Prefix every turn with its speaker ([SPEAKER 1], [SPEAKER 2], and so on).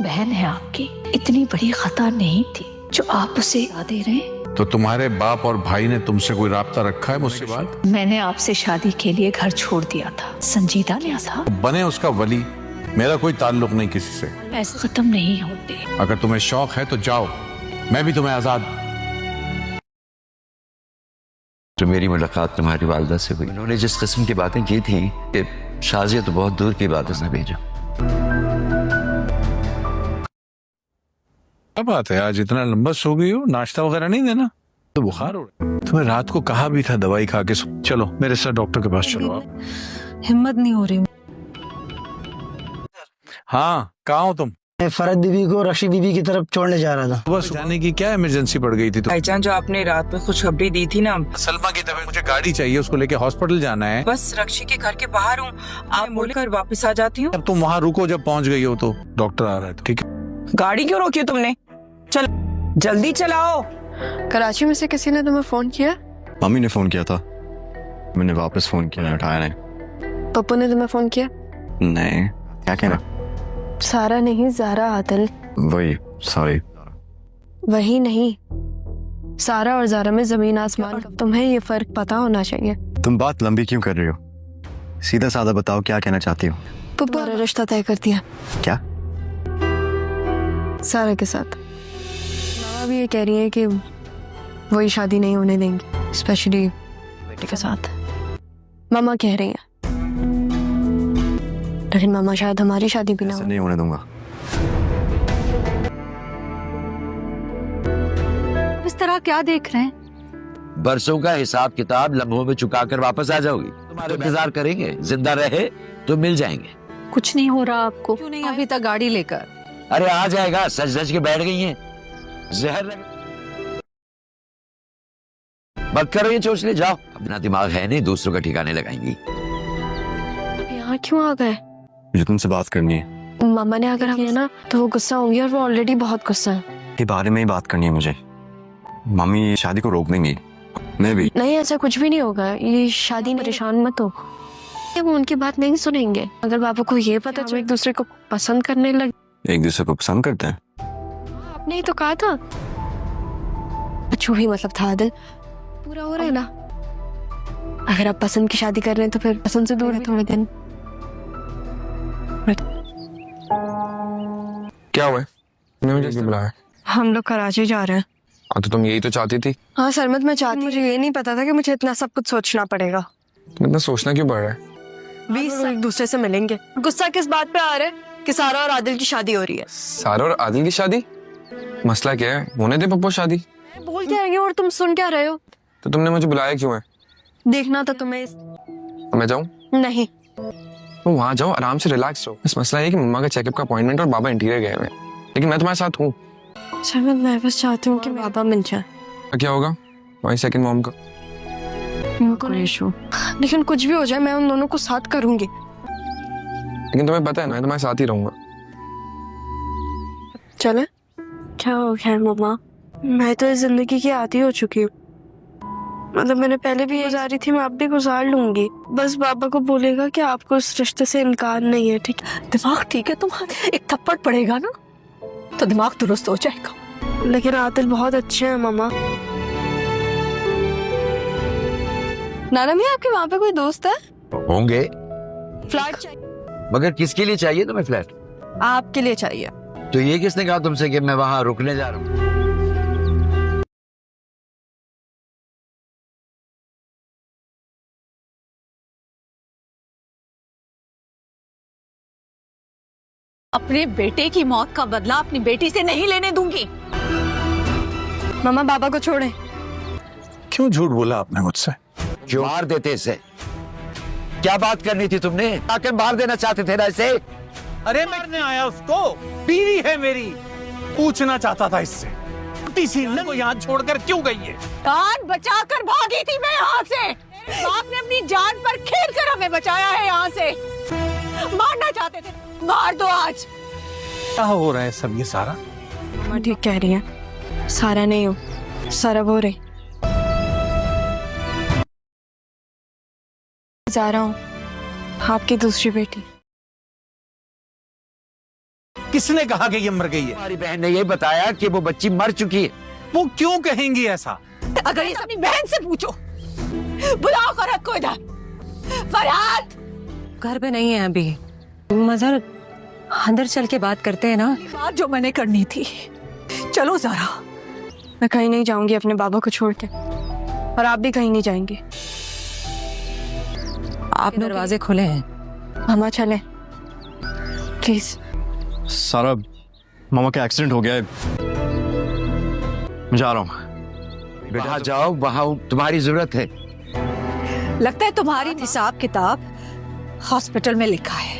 [SPEAKER 1] बहन है आपकी, इतनी बड़ी खता नहीं थी जो आप उसे दे रहे हैं।
[SPEAKER 2] तो तुम्हारे बाप और भाई ने तुमसे कोई राब्ता रखा है मुझसे बात?
[SPEAKER 1] मैंने आपसे शादी के लिए घर छोड़ दिया था, संजीदा ने था।
[SPEAKER 2] बने उसका वली, मेरा कोई ताल्लुक नहीं किसी से।
[SPEAKER 1] ऐसे खत्म नहीं होते।
[SPEAKER 2] अगर तुम्हें शौक है तो जाओ, मैं भी तुम्हें आजाद।
[SPEAKER 3] तो मेरी मुलाकात तुम्हारी वालदा से हुई। उन्होंने जिस किस्म की बातें की थी कि शाजिया तो बहुत दूर की बात उसने भेजा।
[SPEAKER 2] क्या बात है, आज इतना लंबा सो गई हो? नाश्ता वगैरह नहीं देना? तो बुखार हो रहा है। तुम्हें रात को कहा भी था दवाई खा के सो। चलो मेरे साथ डॉक्टर के पास चलो। आप
[SPEAKER 4] हिम्मत नहीं हो रही।
[SPEAKER 2] हाँ, कहाँ हो तुम?
[SPEAKER 5] मैं फरद बीबी को रशी बीबी की तरफ छोड़ने जा रहा था।
[SPEAKER 2] बस जाने की क्या इमरजेंसी पड़ गई थी? तो
[SPEAKER 4] भाईजान, जो आपने रात में खुशखबरी दी थी ना,
[SPEAKER 2] सलमा की तबीयत, मुझे गाड़ी चाहिए, उसको लेके हॉस्पिटल जाना है।
[SPEAKER 4] बस रक्षी के घर के बाहर हूँ, आप बोलकर वापस आ जाती हूँ।
[SPEAKER 2] अब तुम वहाँ रुको, जब पहुँच गई हो तो डॉक्टर आ रहा है। ठीक है,
[SPEAKER 4] गाड़ी क्यों रोकी तुमने? चल जल्दी चलाओ।
[SPEAKER 6] कराची में से किसी ने तुम्हें फोन किया?
[SPEAKER 7] मम्मी ने फोन किया था, मैंने वापस फोन किया, उठाया नहीं।
[SPEAKER 6] पप्पू ने तुम्हें फोन किया?
[SPEAKER 7] नहीं, क्या कहना?
[SPEAKER 6] सारा नहीं, ज़ारा आदिल।
[SPEAKER 7] वही, सॉरी।
[SPEAKER 6] वही नहीं, सारा और ज़ारा में जमीन आसमान का। तुम्हें ये फर्क पता होना चाहिए।
[SPEAKER 7] तुम बात लंबी क्यों कर रही हो? सीधा साधा बताओ, क्या कहना चाहती हो?
[SPEAKER 6] पप्पू ने रिश्ता तय कर दिया।
[SPEAKER 7] क्या?
[SPEAKER 6] सारा के साथ। मामा भी ये कह रही है कि वही शादी नहीं होने देंगी, स्पेशली बेटे के साथ। मामा कह रही है, लेकिन मामा शायद हमारी शादी भी ना हो।
[SPEAKER 7] नहीं होने दूंगा।
[SPEAKER 1] इस तरह क्या देख रहे हैं?
[SPEAKER 3] बरसों का हिसाब किताब लम्हों में चुका कर वापस आ जाओगी। तुम्हारे इंतजार करेंगे, जिंदा रहे तो मिल जाएंगे।
[SPEAKER 1] कुछ नहीं हो रहा आपको?
[SPEAKER 4] क्यों नहीं अभी तक गाड़ी लेकर?
[SPEAKER 3] अरे आ जाएगा, सच सच के बैठ गई हैं। जहर मत करो ये चोचले, जाओ। अपना दिमाग है नहीं, दूसरों का ठिकाने लगाएंगी।
[SPEAKER 6] यहाँ क्यों आ गए?
[SPEAKER 7] मुझे तुमसे बात करनी है।
[SPEAKER 6] मामा ने अगर हमें ना तो वो गुस्सा होंगी, और वो ऑलरेडी बहुत गुस्सा है।
[SPEAKER 7] के बारे में ही बात करनी है मुझे। मम्मी शादी को रोक देंगी, मैं भी
[SPEAKER 6] नहीं, ऐसा कुछ भी नहीं होगा। ये शादी में परेशान मत हो, वो उनकी बात नहीं सुनेंगे। अगर पापा को ये पता चले एक दूसरे को पसंद करने लगे।
[SPEAKER 7] एक दूसरे को पसंद करते हैं?
[SPEAKER 6] आपने ही तो कहा था। जो भी मतलब था आदिल, पूरा हो रहा है ना। अगर आप पसंद की शादी कर रहे हैं तो फिर पसंद से दूर है थोड़े दिन।
[SPEAKER 8] क्या हुआ है? मुझे बुलाया?
[SPEAKER 6] हम लोग कराची जा रहे हैं।
[SPEAKER 8] हाँ, तो तुम यही तो चाहती थी।
[SPEAKER 6] हाँ सरमत, मैं चाहती, मुझे ये नहीं पता था कि मुझे इतना सब कुछ सोचना पड़ेगा।
[SPEAKER 8] तुम इतना सोचना क्यों पड़ रहा है?
[SPEAKER 6] 20 साल एक दूसरे से मिलेंगे। गुस्सा किस बात पे आ रहा है कि सारा और आदिल की शादी हो रही है?
[SPEAKER 8] सारा और आदिल की शादी? मसला क्या है? होने दे पप्पू शादी।
[SPEAKER 6] बोल क्या रही हो और तुम सुन क्या रहे हो?
[SPEAKER 8] तो तुमने मुझे बुलाया क्यों है?
[SPEAKER 6] देखना था तुम्हें।
[SPEAKER 8] तो मैं जाऊँ?
[SPEAKER 6] नहीं,
[SPEAKER 8] तो वहाँ जाओ, आराम से रिलैक्स रहो। बस मसला है कि मम्मा का चेकअप का अपॉइंटमेंट और बाबा इंटीरियर गए हुए हैं, लेकिन मैं तुम्हारे साथ हूँ।
[SPEAKER 6] सरमत, मैं बस चाहती हूँ कि बाबा मिल जाए।
[SPEAKER 8] तो क्या होगा वही सेकंड मॉम का?
[SPEAKER 6] लेकिन कुछ भी हो जाए, मैं उन दोनों को साथ करूंगी।
[SPEAKER 8] लेकिन तुम्हें पता है ना, मैं तुम्हारे साथ ही रहूंगा।
[SPEAKER 6] चले? क्या हो गया मम्मा? मैं तो इस जिंदगी की आदी हो चुकी हूँ। मतलब मैंने पहले भी गुजारी थी, मैं अब भी गुजार लूंगी। बस बाबा को बोलेगा कि आपको इस रिश्ते से इनकार नहीं है, ठीक है?
[SPEAKER 1] दिमाग ठीक है तुम्हारा? एक थप्पड़ पड़ेगा ना तो दिमाग दुरुस्त हो जाएगा।
[SPEAKER 6] लेकिन आदिल बहुत अच्छे हैं मम्मा। नाना मियाँ, आपके वहाँ पे कोई दोस्त है?
[SPEAKER 3] होंगे,
[SPEAKER 6] फ्लैट चाहिए।
[SPEAKER 3] मगर किसके लिए चाहिए तुम्हें फ्लैट?
[SPEAKER 6] आपके लिए चाहिए।
[SPEAKER 3] तो ये किसने कहा तुमसे कि मैं वहां रुकने जा रहा हूँ?
[SPEAKER 1] अपने बेटे की मौत का बदला अपनी बेटी से नहीं लेने दूंगी।
[SPEAKER 6] मामा, बाबा को छोड़े।
[SPEAKER 2] क्यों झूठ बोला आपने मुझसे?
[SPEAKER 3] जो मार देते इसे। क्या बात करनी थी तुमने? आके मार देना चाहते थे ना इसे?
[SPEAKER 9] अरे मरने आया उसको, बीवी है मेरी, पूछना चाहता था इससे। सीलने को यहाँ छोड़कर क्यों गई है?
[SPEAKER 1] कान बचाकर भागी थी मैं यहाँ से। आपने अपनी जान पर खेल कर हमें बचाया है यहाँ से। मारना चाहते थे, मार दो आज।
[SPEAKER 9] क्या हो रहा है सब ये सारा?
[SPEAKER 6] मामा ठीक कह रही है, सारा नहीं हो, सारा वो रही। जा रहा हूँ, आपकी दूसरी बेटी।
[SPEAKER 9] किसने कहा कि ये मर गई है?
[SPEAKER 3] हमारी बहन ने ये बताया कि वो बच्ची मर चुकी है।
[SPEAKER 9] वो क्यों कहेंगी ऐसा?
[SPEAKER 1] अगर ये अपनी बहन से पूछो। बुलाओ फरहत को इधर। फरहत
[SPEAKER 4] घर पे नहीं है अभी। मजहर अंदर चल के बात करते हैं ना।
[SPEAKER 1] बात जो मैंने करनी थी। चलो जरा।
[SPEAKER 6] मैं कहीं नहीं जाऊंगी अपने बाबा को छोड़ के, और आप भी कहीं नहीं जाएंगे।
[SPEAKER 4] आप दरवाजे खुले हैं।
[SPEAKER 6] मामा चले प्लीज।
[SPEAKER 7] सारा मामा का एक्सीडेंट हो गया है, मैं जा रहा हूँ।
[SPEAKER 3] वहां जाओ, वहां तुम्हारी जरूरत है।
[SPEAKER 1] लगता है तुम्हारी हिसाब किताब हॉस्पिटल में लिखा है।